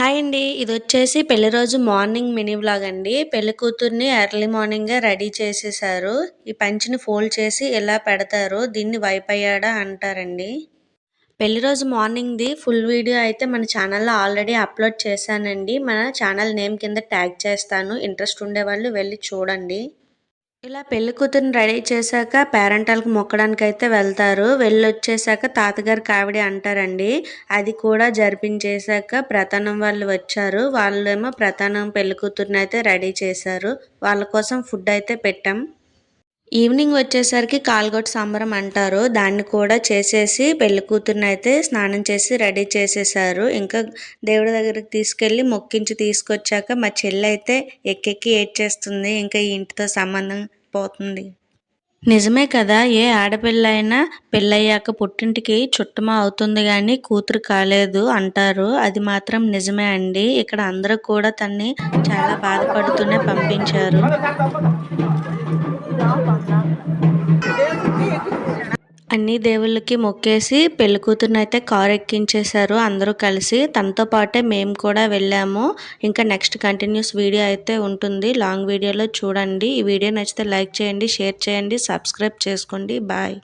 Hi అండి. ఇదొచ్చేసి పెళ్లి రోజు మార్నింగ్ మినీ వ్లాగ్ అండి. పెళ్లి కూతుర్ని ఎర్లీ మార్నింగే రెడీ చేసేసారు. ఈ పంచెని ఫోల్డ్ చేసి ఇలా పెడతారు. దీన్ని వైపయ్యాడ అంటారండి. పెళ్లి రోజు మార్నింగ్‌ది ఫుల్ వీడియో అయితే మన ఛానల్‌లో ఆల్రెడీ అప్‌లోడ్ చేశానండి. మన ఛానల్ నేమ్ కింద ట్యాగ్ చేస్తాను. ఇంట్రెస్ట్ ఉండేవాళ్ళు వెళ్లి చూడండి. ఇలా పెళ్లి కూతురిని రెడీ చేశాక పేరెంటాలకు మొక్కడానికైతే వెళ్తారు. వెళ్ళొచ్చేసాక తాతగారు కావిడి అంటారండి. అది కూడా జరిపించేశాక ప్రతానం వాళ్ళు వచ్చారు. వాళ్ళేమో ప్రతానం పెళ్లి కూతురినైతే రెడీ చేశారు. వాళ్ళ కోసం ఫుడ్ అయితే పెట్టాం. ఈవినింగ్ వచ్చేసరికి కాల్గొట్టు సంబరం అంటారు. దాన్ని కూడా చేసేసి పెళ్లి కూతురినైతే స్నానం చేసి రెడీ చేసేసారు. ఇంకా దేవుడి దగ్గరికి తీసుకెళ్ళి మొక్కించి తీసుకొచ్చాక మా చెల్లైతే ఎక్కెక్కి ఏడ్చేస్తుంది. ఇంకా ఈ ఇంటితో సంబంధం పోతుంది. నిజమే కదా! ఏ ఆడపిల్లైనా పెళ్ళయ్యాక పుట్టింటికి చుట్టమ అవుతుంది గానీ కూతురు కాలేదు అంటారు. అది మాత్రం నిజమే అండి. ఇక్కడ అందరూ కూడా తన్ని చాలా బాధపడుతూనే పంపించారు. అన్ని దేవుళ్ళకి మొక్కేసి పెళ్ళికూతురునైతే కారు ఎక్కించేశారు అందరూ కలిసి. తనతో పాటే మేము కూడా వెళ్ళాము. ఇంకా నెక్స్ట్ కంటిన్యూస్ వీడియో అయితే ఉంటుంది. లాంగ్ వీడియోలో చూడండి. ఈ వీడియో నచ్చితే లైక్ చేయండి, షేర్ చేయండి, సబ్స్క్రైబ్ చేసుకోండి. బాయ్.